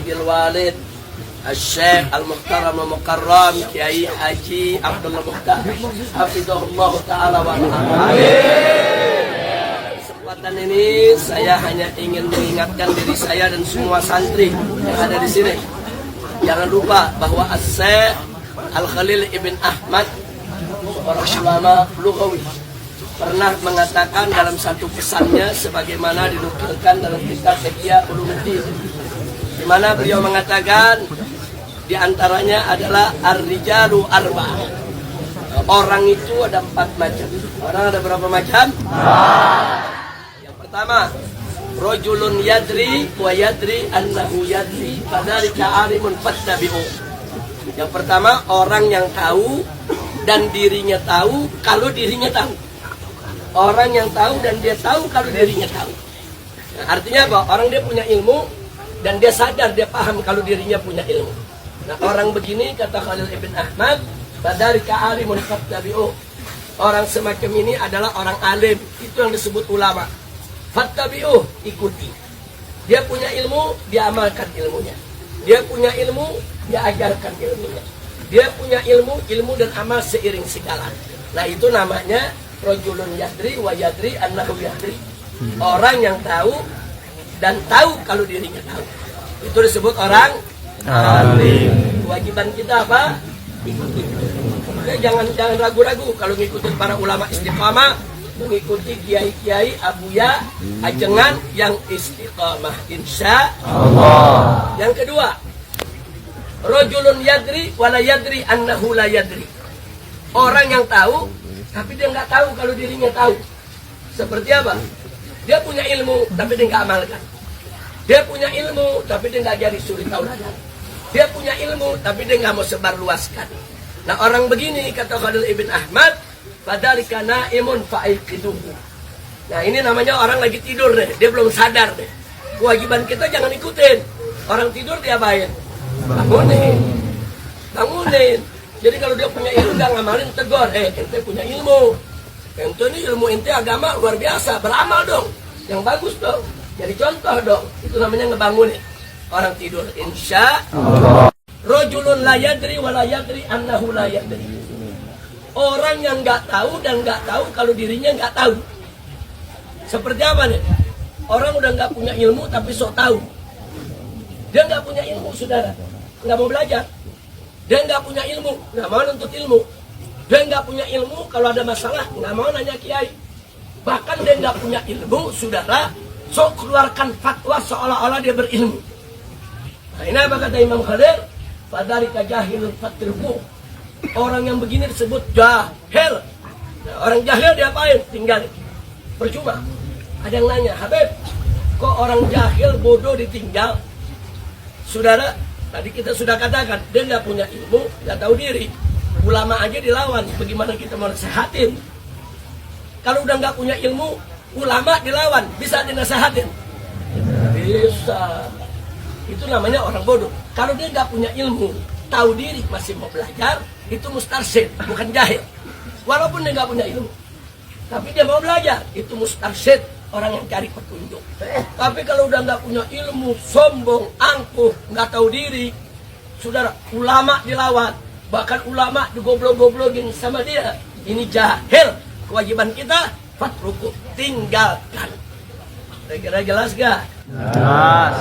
Sayyidil Walid Al-Syekh Al-Muhtaram Al-Mukarram Kiai Haji Abdullah Muhtar hafizahullah ta'ala wa kesempatan ini saya hanya ingin mengingatkan diri saya dan semua santri yang ada di sini. Jangan lupa bahwa Syekh Al-Khalil Ibn Ahmad, seorang ulama lughawi, pernah mengatakan dalam satu pesannya sebagaimana dinukilkan dalam kitab Ihya Ulumuddin, di mana beliau mengatakan di antaranya adalah ar-rijalu arba'ah. Orang itu ada 4 macam. Orang ada berapa macam? Yang pertama, rajulun yadri wa yadri annahu yadri fadzalika alimun fattabi'u. Yang pertama, orang yang tahu dan dirinya tahu kalau dirinya tahu. Orang yang tahu dan dia tahu kalau dirinya tahu. Nah, artinya apa? Orang dia punya ilmu dan dia sadar, dia paham kalau dirinya punya ilmu. Nah, orang begini kata Khalil Ibn Ahmad, fadzalika alimun fattabi'u. Orang semacam ini adalah orang alim, itu yang disebut ulama. Fattabi'u, ikuti. Dia punya ilmu, dia amalkan ilmunya. Dia punya ilmu, dia ajarkan ilmunya. Dia punya ilmu dan amal seiring segala. Nah, itu namanya rajulun yadri wa yadri annahu yadri. Orang yang tahu dan tahu kalau dirinya tahu. Itu disebut orang alim. Kewajiban kita apa? Ikuti. Jangan ragu-ragu kalau ngikutin para ulama istiqamah, mengikuti kiai-kiai abuya ajengan yang istiqamah insya Allah. Yang kedua, rajulun yadri wala yadri annahu la yadri. Orang yang tahu tapi dia nggak tahu kalau dirinya tahu. Seperti apa? Dia punya ilmu tapi dia nggak amalkan. Dia punya ilmu tapi dia nggak jadi suri tauladan. Dia punya ilmu tapi dia nggak mau sebarluaskan. Nah, orang begini kata Khalil Ibn Ahmad, fadzalika naimun fa'iqiduhu. Nah, ini namanya orang lagi tidur deh, dia belum sadar deh. Kewajiban kita jangan ikutin. Orang tidur diapain? Bangunin. Jadi kalau dia punya ilmu, nggak ngamalin, tegur. Ente punya ilmu. Ente ini ilmu ente agama luar biasa. Beramal dong. Yang bagus dong. Jadi contoh dong. Itu namanya ngebangunin. Orang tidur. Insya Allah. Rajulun la yadri wa la yadri annahu la yadri. Orang yang nggak tahu dan nggak tahu kalau dirinya nggak tahu. Seperti apa nih? Orang udah nggak punya ilmu tapi sok tahu. Dia nggak punya ilmu, saudara. Nggak mau belajar. Dia nggak punya ilmu, nggak mau nuntut ilmu. Dia nggak punya ilmu, kalau ada masalah nggak mau nanya kiai. Bahkan dia nggak punya ilmu, saudara, sok keluarkan fatwa seolah-olah dia berilmu. Nah, ini apa kata Imam Khalil? Fadzalika jahilun fatriku. Orang yang begini disebut jahil. Nah, orang jahil diapain? Tinggal. Percuma. Ada yang nanya, Habib, kok orang jahil bodoh ditinggal? Saudara, tadi kita sudah katakan, dia nggak punya ilmu, nggak tahu diri. Ulama aja dilawan, bagaimana kita mau nasehatin? Kalau udah nggak punya ilmu, ulama dilawan, bisa dinasehatin? Bisa. Itu namanya orang bodoh. Kalau dia nggak punya ilmu, tahu diri, masih mau belajar, itu mustarsyid, bukan jahil. Walaupun dia nggak punya ilmu, tapi dia mau belajar, itu mustarsyid, orang yang cari petunjuk. Tapi kalau udah nggak punya ilmu, sombong, angkuh, nggak tahu diri, saudara, ulama dilawan, bahkan ulama digoblok-goblokin sama dia. Ini jahil. Kewajiban kita fatruku, tinggalkan. Kira-kira jelas gak? Jelas.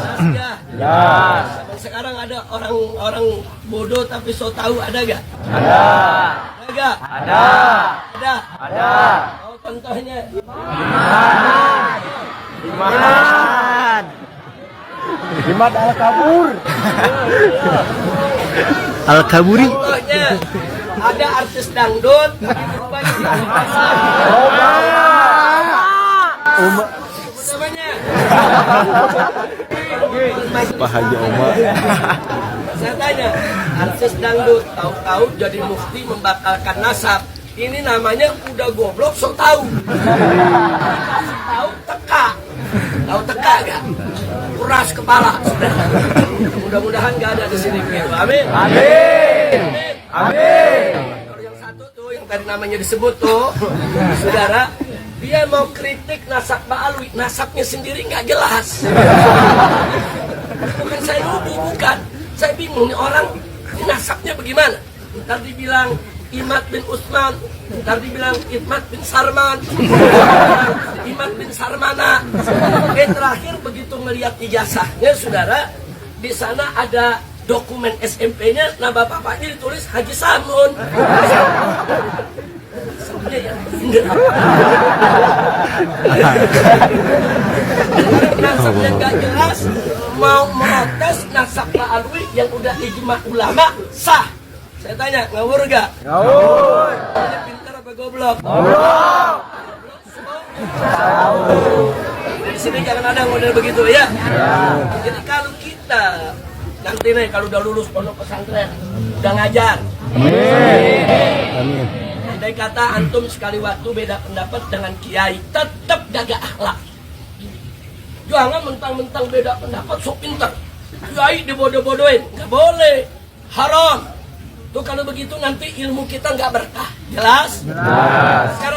Jelas. Sampai sekarang ada orang bodoh tapi so tahu, ada gak? Ada. Ada gak? Ada. Ada. Ada. Oh, contohnya. Imad Al-Kabur. Al-Kaburi. Contohnya ada artis dangdut tapi berubahnya di pasar. Namanya. Pak Haji Oma. Saya tanya, artis dangdut tahu-tahu jadi mufti membatalkan nasab. Ini namanya udah goblok sok tahu. Tahu teka. Tahu teka gak? Kuras kepala. Mudah-mudahan gak ada di sini begitu. Amin. Amin. Amin. Kalau yang satu tuh yang tadi namanya disebut tuh, saudara, dia mau kritik nasab Pak Alwi, nasabnya sendiri nggak jelas. Bukan saya nuduh, bukan. Saya bingung nih orang nasabnya bagaimana. Ntar dibilang Imad bin Utsman, ntar dibilang Imad bin Sarman, Imad bin Sarmana. Terakhir begitu ngelihat ijazahnya, saudara, di sana ada dokumen SMP-nya, nama bapaknya ditulis Haji Samun. Sebenarnya nasabnya nggak jelas, mau protes nasab Pak Alwi yang udah ijma ulama sah. Saya tanya, ngawur gak? Ngawur. Ini pintar apa goblok? Goblok. Di sini jangan ada model begitu ya. Jadi kalau kita nanti nih kalau udah lulus pondok pesantren, udah ngajar. Amin. Andai kata antum sekali waktu beda pendapat dengan kiai, tetap jaga akhlak. Jangan mentang-mentang beda pendapat sok pintar. Kiai dibodoh-bodohin, nggak boleh, haram. Tuh kalau begitu nanti ilmu kita nggak berkah. Jelas? Jelas. Sekarang